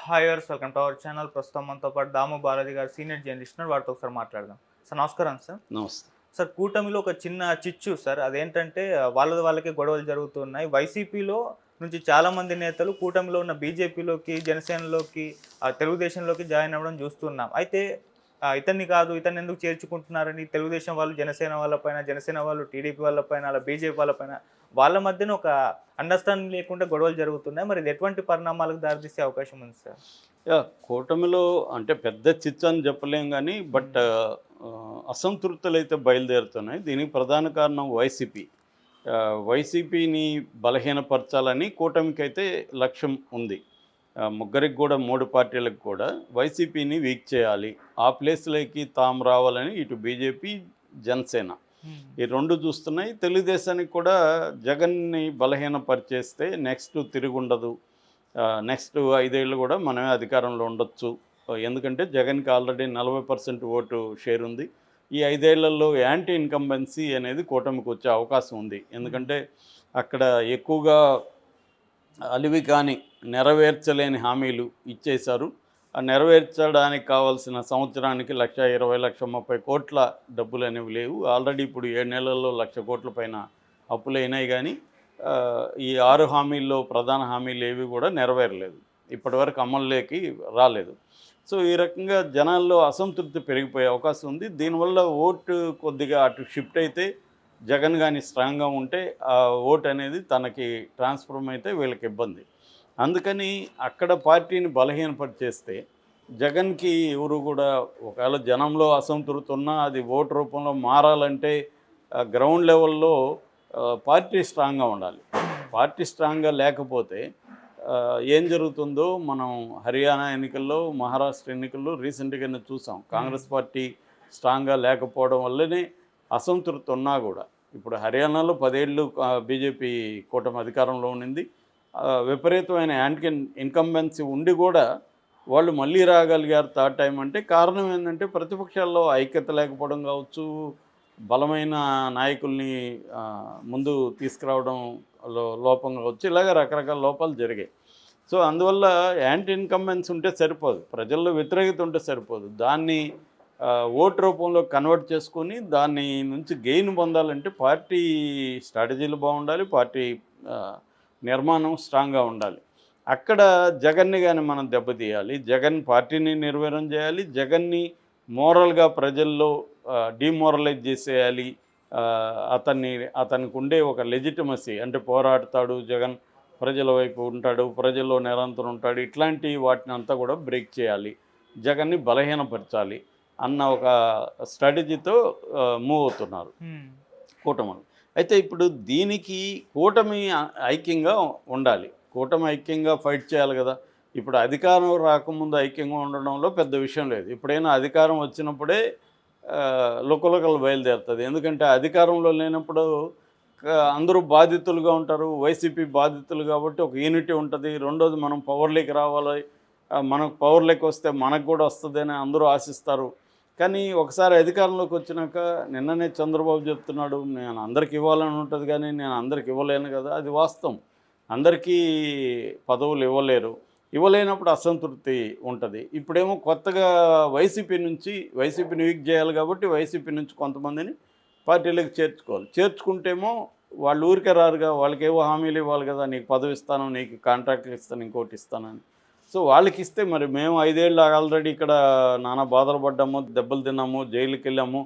హాయర్స్ welcome to our channel. ప్రస్తుతం మనతో పాటు దాము బాలాజీ గారు సీనియర్ జర్నలిస్ట్ ఉన్నారు. వారితో ఒకసారి మాట్లాడదాం. సార్ నమస్కారం సార్. నమస్తే. సార్ కూటమిలో ఒక చిన్న చిచ్చు సార్. అదేంటంటే వాళ్ళకే గొడవలు జరుగుతున్నాయి. వైసీపీలో నుంచి చాలామంది నేతలు కూటమిలో ఉన్న బీజేపీలోకి, జనసేనలోకి, తెలుగుదేశంలోకి జాయిన్ అవ్వడం చూస్తున్నాం. అయితే ఇతన్ని కాదు, ఇతన్ని ఎందుకు చేర్చుకుంటున్నారని తెలుగుదేశం వాళ్ళు జనసేన వాళ్ళపైన, జనసేన వాళ్ళు టీడీపీ వాళ్ళపైన, అలా బీజేపీ వాళ్ళపైన వాళ్ళ మధ్యన ఒక అండర్‌స్టాండింగ్ లేకుండా గొడవలు జరుగుతున్నాయి. మరి ఇది ఎటువంటి పరిణామాలకు దారితీసే అవకాశం ఉంది సార్? కూటమిలో అంటే పెద్ద చిచ్చు అని చెప్పలేం గానీ, అసంతృప్తులైతే బయలుదేరుతున్నాయి. దీనికి ప్రధాన కారణం వైసీపీ. వైసీపీని బలహీనపరచాలని కూటమికైతే లక్ష్యం ఉంది. ముగ్గురికి కూడా 3 పార్టీలకు కూడా వైసీపీని వీక్ చేయాలి. ఆ ప్లేస్‌లోకి తాము రావాలని ఇటు బీజేపీ, జనసేన ఈ 2 చూస్తున్నాయి. తెలుగుదేశానికి కూడా జగన్‌ని బలహీనపరిచేస్తే నెక్స్ట్ తిరుగుండదు. నెక్స్ట్ 5 ఏళ్ళు కూడా మనమే అధికారంలో ఉండొచ్చు. ఎందుకంటే జగన్‌కి ఆల్రెడీ 40% ఓటు షేర్ ఉంది. ఈ 5 ఏళ్లలో యాంటీ ఇన్కంబెన్సీ అనేది కూటమికి వచ్చే అవకాశం ఉంది. ఎందుకంటే అక్కడ ఎక్కువగా అలివి కాని నెరవేర్చలేని హామీలు ఇచ్చేశారు. ఆ నెరవేర్చడానికి కావాల్సిన సంవత్సరానికి 1,20,00,000, 1,30,00,000 కోట్ల డబ్బులు అనేవి లేవు. ఆల్రెడీ ఇప్పుడు 7 నెలల్లో 1,00,000 కోట్ల పైన అప్పులైనాయి. కానీ ఈ 6 హామీల్లో ప్రధాన హామీలు ఏవి కూడా నెరవేరలేదు. ఇప్పటివరకు అమల్లోకి రాలేదు. సో ఈ రకంగా జనాల్లో అసంతృప్తి పెరిగిపోయే అవకాశం ఉంది. దీనివల్ల ఓటు కొద్దిగా అటు షిఫ్ట్ అయితే జగన్ కానీ స్ట్రాంగ్గా ఉంటే ఆ ఓటు అనేది తనకి ట్రాన్స్ఫర్మ్ అయితే వీళ్ళకి ఇబ్బంది. అందుకని అక్కడ పార్టీని బలహీనపరిచేస్తే జగన్కి ఎవరు కూడా ఒకవేళ జనంలో అసంతృప్తి ఉన్నా అది ఓటు రూపంలో మారాలంటే గ్రౌండ్ లెవెల్లో పార్టీ స్ట్రాంగ్గా ఉండాలి. పార్టీ స్ట్రాంగ్గా లేకపోతే ఏం జరుగుతుందో మనం హర్యానా ఎన్నికల్లో, మహారాష్ట్ర ఎన్నికల్లో రీసెంట్గానే చూసాం. కాంగ్రెస్ పార్టీ స్ట్రాంగ్గా లేకపోవడం వల్లనే అసంతృప్తి ఉన్నా కూడా ఇప్పుడు హర్యానాలో 10 ఏళ్ళు బీజేపీ కూటమి అధికారంలో ఉండింది. విపరీతమైన యాంటీ ఇన్కంబెన్సీ ఉండి కూడా వాళ్ళు మళ్ళీ రాగలిగారు థర్డ్ టైం. అంటే కారణం ఏంటంటే ప్రతిపక్షాల్లో ఐక్యత లేకపోవడం కావచ్చు, బలమైన నాయకుల్ని ముందు తీసుకురావడం లోపం కావచ్చు, ఇలాగ రకరకాల లోపాలు జరిగాయి. సో అందువల్ల యాంటీ ఇన్కంబెన్సీ ఉంటే సరిపోదు, ప్రజల్లో వ్యతిరేకత ఉంటే సరిపోదు. దాన్ని ఓటు రూపంలో కన్వర్ట్ చేసుకొని దాన్ని నుంచి గెయిన్ పొందాలంటే పార్టీ స్ట్రాటజీలు బాగుండాలి, పార్టీ నిర్మాణం స్ట్రాంగ్గా ఉండాలి. అక్కడ జగన్ని కానీ మనం దెబ్బతీయాలి, జగన్ పార్టీని నిర్వీర్యం చేయాలి, జగన్ని మోరల్గా ప్రజల్లో డిమోరలైజ్ చేసేయాలి. అతనికి ఉండే ఒక లెజిటిమసీ అంటే పోరాడతాడు జగన్, ప్రజల వైపు ఉంటాడు, ప్రజల్లో నిరంతరం ఉంటాడు, ఇట్లాంటి వాటిని అంతా కూడా బ్రేక్ చేయాలి, జగన్ని బలహీనపరచాలి అన్న ఒక స్ట్రాటజీతో మూవ్ అవుతున్నారు కూటమి. అయితే ఇప్పుడు దీనికి కూటమి ఐక్యంగా ఉండాలి, కూటమి ఐక్యంగా ఫైట్ చేయాలి కదా. ఇప్పుడు అధికారం రాకముందు ఐక్యంగా ఉండడంలో పెద్ద విషయం లేదు. ఎప్పుడైనా అధికారం వచ్చినప్పుడే లుకలుకలు బయలుదేరుతుంది. ఎందుకంటే అధికారంలో లేనప్పుడు అందరూ బాధితులుగా ఉంటారు, వైసీపీ బాధితులు కాబట్టి ఒక యూనిటీ ఉంటుంది. రెండోది మనం పవర్లోకి రావాలి, మనకు పవర్లోకి వస్తే మనకు కూడా వస్తుంది అని అందరూ ఆశిస్తారు. కానీ ఒకసారి అధికారంలోకి వచ్చినాక నిన్ననే చంద్రబాబు చెప్తున్నాడు, నేను అందరికి ఇవ్వాలని ఉంటుంది కానీ నేను అందరికి ఇవ్వలేను కదా. అది వాస్తవం. అందరికీ పదవులు ఇవ్వలేనప్పుడు అసంతృప్తి ఉంటుంది. ఇప్పుడేమో కొత్తగా వైసీపీని వీక్ చేయాలి కాబట్టి వైసీపీ నుంచి కొంతమందిని పార్టీలకు చేర్చుకుంటేమో వాళ్ళు ఊరికే రారుగా, వాళ్ళకేవో హామీలు ఇవ్వాలి కదా, నీకు పదవి ఇస్తాను, నీకు కాంట్రాక్ట్లు ఇస్తాను, ఇంకోటి ఇస్తానని. సో వాళ్ళకి ఇస్తే మరి మేము 5 ఏళ్ళు ఆల్రెడీ ఇక్కడ నానా బాధలు పడ్డాము, దెబ్బలు తిన్నాము, జైలుకి వెళ్ళాము,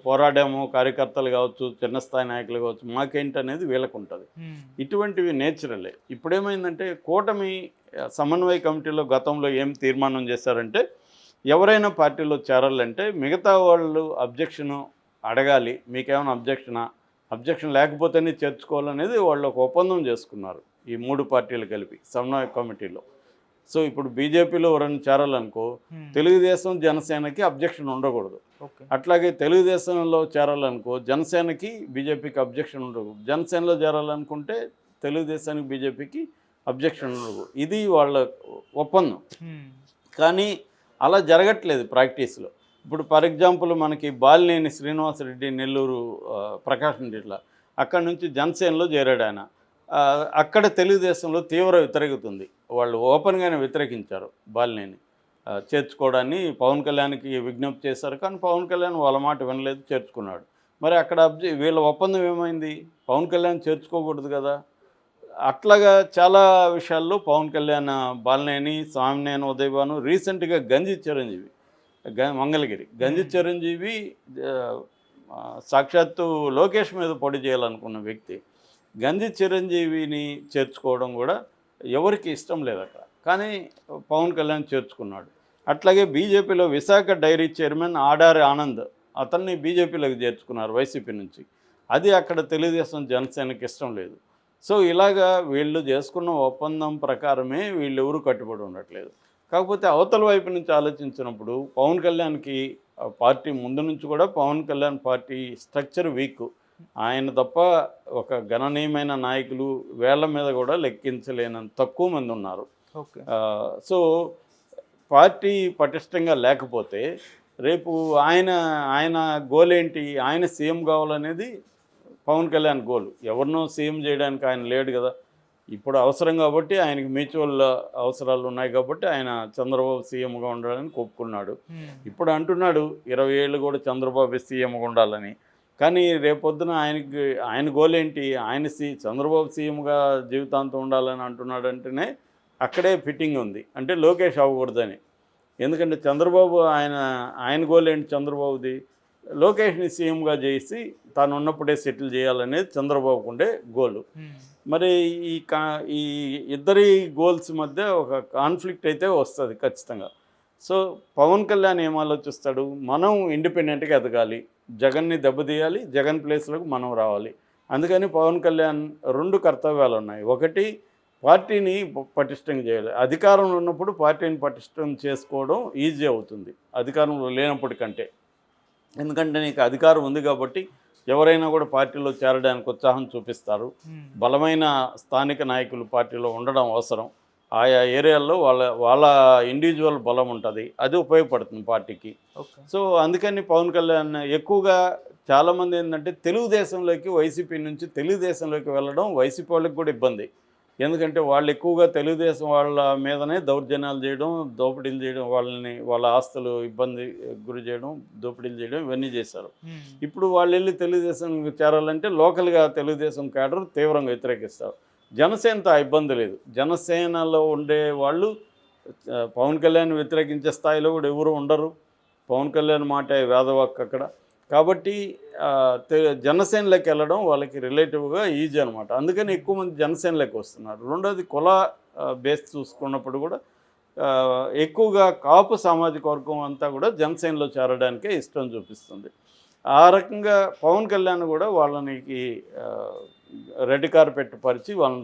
పోరాడాము, కార్యకర్తలు కావచ్చు, చిన్న స్థాయి నాయకులు కావచ్చు, మాకేంటనేది వీళ్ళకు ఉంటుంది. ఇటువంటివి నేచురలే. ఇప్పుడేమైందంటే కూటమి సమన్వయ కమిటీలో గతంలో ఏం తీర్మానం చేశారంటే ఎవరైనా పార్టీలో చేరాలంటే మిగతా వాళ్ళు అబ్జెక్షను అడగాలి, మీకేమైనా అబ్జెక్షన్ లేకపోతేనే చేర్చుకోవాలనేది వాళ్ళు ఒక ఒప్పందం చేసుకున్నారు ఈ 3 పార్టీలు కలిపి సమన్వయ కమిటీలో. సో ఇప్పుడు బీజేపీలో ఎవరైనా చేరాలనుకో తెలుగుదేశం, జనసేనకి అబ్జెక్షన్ ఉండకూడదు. అట్లాగే తెలుగుదేశంలో చేరాలనుకో జనసేనకి, బీజేపీకి అబ్జెక్షన్ ఉండకూడదు. జనసేనలో చేరాలనుకుంటే తెలుగుదేశానికి, బీజేపీకి అబ్జెక్షన్ ఉండకూడదు. ఇది వాళ్ళ ఒప్పందం. కానీ అలా జరగట్లేదు ప్రాక్టీస్లో. ఇప్పుడు ఫర్ ఎగ్జాంపుల్ మనకి బాలినేని శ్రీనివాసరెడ్డి నెల్లూరు ప్రకాశం జిల్లా, అక్కడి నుంచి జనసేనలో చేరాడు ఆయన. అక్కడ తెలుగుదేశంలో తీవ్ర వ్యతిరేకత ఉంది. వాళ్ళు ఓపెన్గానే వ్యతిరేకించారు బాలినేని చేర్చుకోవడాన్ని. పవన్ కళ్యాణ్కి విజ్ఞప్తి చేశారు, కానీ పవన్ కళ్యాణ్ వాళ్ళ మాట వినలేదు, చేర్చుకున్నాడు. మరి అక్కడ వీళ్ళ ఒప్పందం ఏమైంది? పవన్ కళ్యాణ్ చేర్చుకోకూడదు కదా. అట్లాగా చాలా విషయాల్లో పవన్ కళ్యాణ్ బాలినేని, సామినేని ఉదయభాను, రీసెంట్గా గంజి చిరంజీవి మంగళగిరి గంజి చిరంజీవి సాక్షాత్తు లోకేష్ మీద పోటీ చేయాలనుకున్న వ్యక్తి గంజి చిరంజీవిని చేర్చుకోవడం కూడా ఎవరికి ఇష్టం లేదు అక్కడ, కానీ పవన్ కళ్యాణ్ చేర్చుకున్నాడు. అట్లాగే బీజేపీలో విశాఖ డైరీ చైర్మన్ ఆడారి ఆనంద్, అతన్ని బీజేపీలోకి చేర్చుకున్నారు వైసీపీ నుంచి. అది అక్కడ తెలుగుదేశం జనసేనకి ఇష్టం లేదు. సో ఇలాగా వీళ్ళు చేసుకున్న ఒప్పందం ప్రకారమే వీళ్ళెవరూ కట్టుబడి ఉండట్లేదు. కాకపోతే అవతల వైపు నుంచి ఆలోచించినప్పుడు పవన్ కళ్యాణ్కి పార్టీ ముందు నుంచి కూడా Pawan Kalyan party structure weak. ఆయన తప్ప ఒక గణనీయమైన నాయకులు వేళ్ల మీద కూడా లెక్కించలేనంత తక్కువ మంది ఉన్నారు. ఓకే. సో పార్టీ పటిష్టంగా లేకపోతే రేపు ఆయన గోల్ ఏంటి? ఆయన సీఎం కావాలనేది పవన్ కళ్యాణ్ గోల్. ఎవరినో సీఎం చేయడానికి ఆయన లేడు కదా. ఇప్పుడు అవసరం కాబట్టి, ఆయనకి మ్యూచువల్ అవసరాలు ఉన్నాయి కాబట్టి ఆయన చంద్రబాబు సీఎంగా ఉండాలని ఒప్పుకున్నాడు. ఇప్పుడు అంటున్నాడు 20 ఏళ్ళు కూడా చంద్రబాబు సీఎంగా ఉండాలని. కానీ రేపొద్దున ఆయన గోల్ ఏంటి? చంద్రబాబు సీఎంగా జీవితాంతం ఉండాలని అంటున్నాడు అంటేనే అక్కడే ఫిట్టింగ్ ఉంది. అంటే లోకేష్ అవ్వకూడదని. ఎందుకంటే చంద్రబాబు ఆయన గోల్ ఏంటి? చంద్రబాబుది లోకేష్ని సీఎంగా చేసి తాను ఉన్నప్పుడే సెటిల్ చేయాలనేది చంద్రబాబుకు ఉండే గోలు. మరి ఈ ఇద్దరి గోల్స్ మధ్య ఒక కాన్ఫ్లిక్ట్ అయితే వస్తుంది ఖచ్చితంగా. సో పవన్ కళ్యాణ్ ఏం ఆలోచిస్తాడు? మనం ఇండిపెండెంట్గా ఎదగాలి, జగన్ని దెబ్బతీయాలి, జగన్ ప్లేస్లోకి మనం రావాలి. అందుకని పవన్ కళ్యాణ్ 2 కర్తవ్యాలు ఉన్నాయి. ఒకటి, పార్టీని పటిష్టంగా చేయాలి. అధికారంలో ఉన్నప్పుడు పార్టీని పటిష్టం చేసుకోవడం ఈజీ అవుతుంది అధికారంలో లేనప్పటికంటే. ఎందుకంటే నీకు అధికారం ఉంది కాబట్టి ఎవరైనా కూడా పార్టీలో చేరడానికి ఉత్సాహం చూపిస్తారు. బలమైన స్థానిక నాయకులు పార్టీలో ఉండడం అవసరం. ఆయా ఏరియాల్లో వాళ్ళ ఇండివిజువల్ బలం ఉంటుంది, అది ఉపయోగపడుతుంది పార్టీకి. సో అందుకని పవన్ కళ్యాణ్ ఎక్కువగా చాలామంది ఏంటంటే తెలుగుదేశంలోకి, వైసీపీ నుంచి తెలుగుదేశంలోకి వెళ్ళడం వైసీపీ వాళ్ళకి కూడా ఇబ్బంది. ఎందుకంటే వాళ్ళు ఎక్కువగా తెలుగుదేశం వాళ్ళ మీదనే దౌర్జన్యాలు చేయడం, దోపిడీలు చేయడం, వాళ్ళ ఆస్తులు ఇబ్బంది గురి చేయడం, దోపిడీలు చేయడం ఇవన్నీ చేశారు. ఇప్పుడు వాళ్ళు వెళ్ళి తెలుగుదేశం చేరాలంటే లోకల్గా తెలుగుదేశం క్యాడర్ తీవ్రంగా వ్యతిరేకిస్తారు. జనసేనతో ఆ ఇబ్బంది లేదు. జనసేనలో ఉండే వాళ్ళు పవన్ కళ్యాణ్ వ్యతిరేకించే స్థాయిలో కూడా ఎవరు ఉండరు. పవన్ కళ్యాణ్ మాట వేదవాక్ అక్కడ. కాబట్టి జనసేనలోకి వెళ్ళడం వాళ్ళకి రిలేటివ్గా ఈజీ అనమాట. అందుకని ఎక్కువ మంది జనసేనలోకి వస్తున్నారు. రెండోది కుల బేస్ చూసుకున్నప్పుడు కూడా ఎక్కువగా కాపు సామాజిక వర్గం అంతా కూడా జనసేనలో చేరడానికే ఇష్టం చూపిస్తుంది. ఆ రకంగా పవన్ కళ్యాణ్ కూడా వాళ్ళకి రెడ్ కార్పెట్ పరిచి వాళ్ళని